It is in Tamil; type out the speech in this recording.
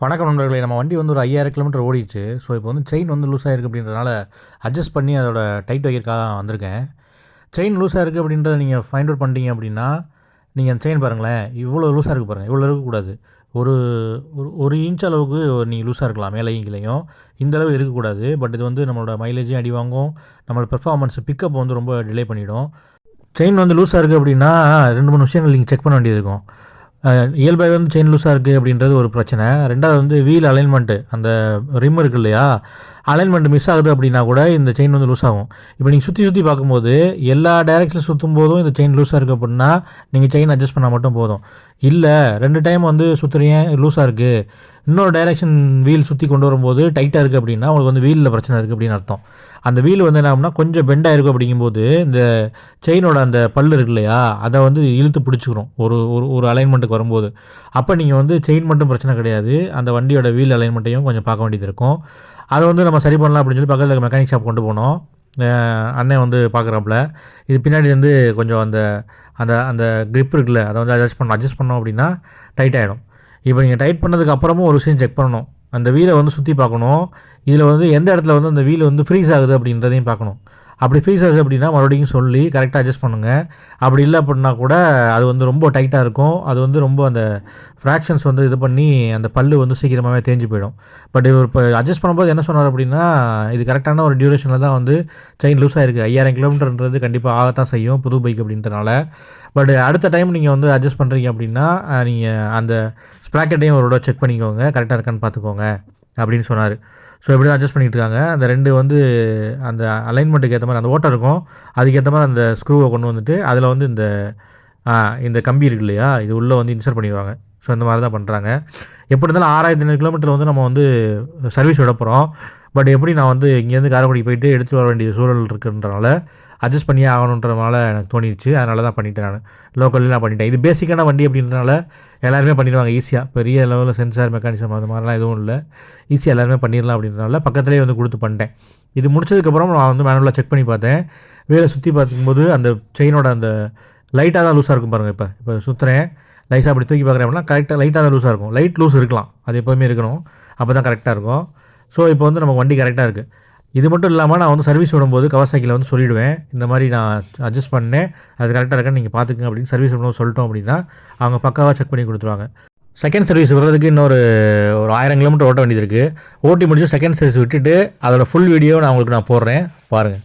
வணக்கம் நண்பர்களே. நம்ம வண்டி வந்து ஒரு 5000 கிலோமீட்டர் ஓடிடுச்சு. ஸோ இப்போ வந்து செயின் வந்து லூஸ் ஆகிருக்கு அப்படின்றதுனால அட்ஜஸ்ட் பண்ணி அதோட டைட் வைக்கிறதுக்காக வந்திருக்கேன். செயின் லூஸாக இருக்குது அப்படின்றத நீங்கள் ஃபைண்ட் அவுட் பண்ணிட்டீங்க அப்படின்னா, நீங்கள் அந்த செயின் பாருங்களேன், இவ்வளோ லூஸாக இருக்குது பாருங்கள். இவ்வளோ இருக்கக்கூடாது. ஒரு ஒரு ஒரு இன்ச் அளவுக்கு நீங்கள் லூஸாக இருக்கலாம், மேலேயும் கீழேயும். இந்த அளவு இருக்கக்கூடாது. பட் இது வந்து நம்மளோட மைலேஜையும் அடி வாங்கும், நம்மளோட பெர்ஃபார்மன்ஸ் பிக்கப் வந்து ரொம்ப டிலே பண்ணிவிடும். செயின் வந்து லூஸாக இருக்குது அப்படின்னா 2-3 விஷயங்கள் நீங்கள் செக் பண்ண வேண்டியது இருக்கும். இயல்பாகவே வந்து செயின் லூஸாக இருக்குது அப்படின்றது ஒரு பிரச்சனை. ரெண்டாவது வந்து வீல் அலைன்மெண்ட்டு, அந்த ரிம் இருக்குது இல்லையா, அலைன்மெண்ட் மிஸ் ஆகுது அப்படின்னா கூட இந்த செயின் வந்து லூஸ் ஆகும். இப்போ நீங்கள் சுற்றி பார்க்கும்போது எல்லா டைரெக்ஷனில் சுற்றும் போதும் இந்த செயின் லூஸாக இருக்குது அப்படின்னா நீங்கள் செயின் அட்ஜஸ்ட் பண்ணால் மட்டும் போதும். இல்லை 2 டைம் வந்து சுற்றுறீங்க, லூஸாக இருக்குது, இன்னொரு டைரெக்ஷன் வீல் சுற்றி கொண்டு வரும்போது டைட்டாக இருக்குது அப்படின்னா உங்களுக்கு வந்து வீலில் பிரச்சனை இருக்குது அப்படின்னு அர்த்தம். அந்த வீல் வந்து என்ன ஆகும்னா கொஞ்சம் பெண்டாக இருக்கும். அப்படிங்கும்போது இந்த செயினோட அந்த பல் இருக்கு இல்லையா, அதை வந்து இழுத்து பிடிச்சிக்கிறோம் ஒரு ஒரு ஒரு அலைன்மெண்ட்டுக்கு வரும்போது. அப்போ நீங்கள் வந்து செயின் மட்டும் பிரச்சனை கிடையாது, அந்த வண்டியோட வீல் அலைன்மெண்ட்டையும் கொஞ்சம் பார்க்க வேண்டியது இருக்கும். அதை வந்து நம்ம சரி பண்ணலாம் அப்படின்னு சொல்லி பக்கத்தில் மெக்கானிக் ஷாப் கொண்டு போனோம். அண்ணன் வந்து பார்க்குறாப்புல. இது பின்னாடி வந்து கொஞ்சம் அந்த அந்த அந்த க்ரிப் இருக்குல்ல, அதை வந்து அட்ஜஸ்ட் பண்ணோம் அப்படின்னா டைட் ஆகிடும். இப்போ நீங்கள் டைட் பண்ணதுக்கு அப்புறமும் ஒரு விஷயம் செக் பண்ணணும். அந்த வீலை வந்து சுற்றி பார்க்கணும். இதில் வந்து எந்த இடத்துல வந்து அந்த வீல் வந்து ஃப்ரீஸ் ஆகுது அப்படின்றதையும் பார்க்கணும். அப்படி ஃப்ரீஸ் ஆகுது அப்படின்னா மறுபடியும் சொல்லி கரெக்டாக அட்ஜஸ்ட் பண்ணுங்கள். அப்படி இல்லை அப்படின்னா கூட அது வந்து ரொம்ப டைட்டாக இருக்கும். அது வந்து ரொம்ப அந்த ஃப்ராக்ஷன்ஸ் வந்து இது பண்ணி அந்த பல்லு வந்து சீக்கிரமாகவே தேஞ்சு போயிடும். பட் இவர் இப்போ அட்ஜஸ்ட் பண்ணும்போது என்ன சொன்னார் அப்படின்னா, இது கரெக்டான ஒரு டியூரேஷனில் தான் வந்து செயின் லூஸ் ஆகிருக்கு. 5000 கிலோமீட்டர்ன்றது கண்டிப்பாக ஆகத்தான் செய்யும் புது பைக் அப்படின்றனால. பட் அடுத்த டைம் நீங்கள் வந்து அட்ஜஸ்ட் பண்ணுறீங்க அப்படின்னா நீங்கள் அந்த ஸ்ப்ராக்கெட்டையும் ஒரு செக் பண்ணிக்கோங்க, கரெக்டாக இருக்கான்னு பார்த்துக்கோங்க அப்படின்னு சொன்னார். ஸோ இப்படி தான் அட்ஜஸ்ட் பண்ணிகிட்டு இருக்காங்க. அந்த 2 வந்து அந்த அலைன்மெண்ட்டுக்கு ஏற்ற மாதிரி அந்த ஓட்டம் இருக்கும், அதுக்கேற்ற மாதிரி அந்த ஸ்க்ரூவை கொண்டு வந்துட்டு அதில் வந்து இந்த கம்பி இருக்கு இல்லையா, இது உள்ளே வந்து இன்சர்ட் பண்ணிடுவாங்க. ஸோ இந்த மாதிரி தான் பண்ணுறாங்க. எப்படி இருந்தாலும் 6500 கிலோமீட்டர் வந்து நம்ம வந்து சர்வீஸ் விட போகிறோம். பட் எப்படி நான் வந்து இங்கேருந்து காரைக்குடி போயிட்டு எடுத்துகிட்டு வர வேண்டிய சூழல் இருக்குன்றனால அட்ஜஸ்ட் பண்ணியே ஆகணுன்றனால எனக்கு தோணிடுச்சு. அதனால தான் பண்ணிட்டேன் நான். லோக்கலில் நான் பண்ணிட்டேன். இது பேசிக்கான வண்டி அப்படின்றனால எல்லாருமே பண்ணிடுவாங்க ஈஸியாக. பெரிய லெவலில் சென்சார் மெக்கானிசம் அது மாதிரிலாம் எதுவும் இல்லை. ஈஸியாக எல்லாருமே பண்ணிடலாம் அப்படின்றனால பக்கத்துலேயே வந்து கொடுத்து பண்ணிட்டேன். இது முடிச்சதுக்கப்புறம் நான் வந்து மேனுவலாக செக் பண்ணி பார்த்தேன். வேலை சுற்றி பார்க்கும்போது அந்த செயினோட அந்த லைட்டாக தான் லூஸாக இருக்கும் பாருங்கள். இப்போ சுற்றுறேன், லைட்டாக அப்படி தூக்கி பார்க்குறேன் அப்படின்னா கரெக்டாக லைட்டாக தான் லூஸாக இருக்கும். லைட் லூஸ் இருக்கலாம், அது எப்போதுமே இருக்கணும், அப்போ தான் கரெக்டாக இருக்கும். ஸோ இப்போ வந்து நம்ம வண்டி கரெக்டாக இருக்குது. இது மட்டும் இல்லாமல் நான் வந்து சர்வீஸ் விடும்போது கவாசாக்கியில் வந்து சொல்லிவிடுவேன், இந்த மாதிரி நான் அட்ஜஸ்ட் பண்ணேன், அது கரெக்டாக இருக்கான்னு நீங்கள் பார்த்துக்குங்க அப்படின்னு சர்வீஸ் விடும்போது சொல்லிட்டோம் அப்படின்னா அவங்க பக்காவாக செக் பண்ணி கொடுத்துருவாங்க. செகண்ட் சர்வீஸ் விடுறதுக்கு இன்னொரு 1000 கிலோமீட்டர் ஓட்ட வேண்டியது இருக்குது. ஓட்டி முடிச்சு செகண்ட் சர்வீஸ் விட்டுட்டு அதோட ஃபுல் வீடியோ நான் உங்களுக்கு போடுறேன், பாருங்கள்.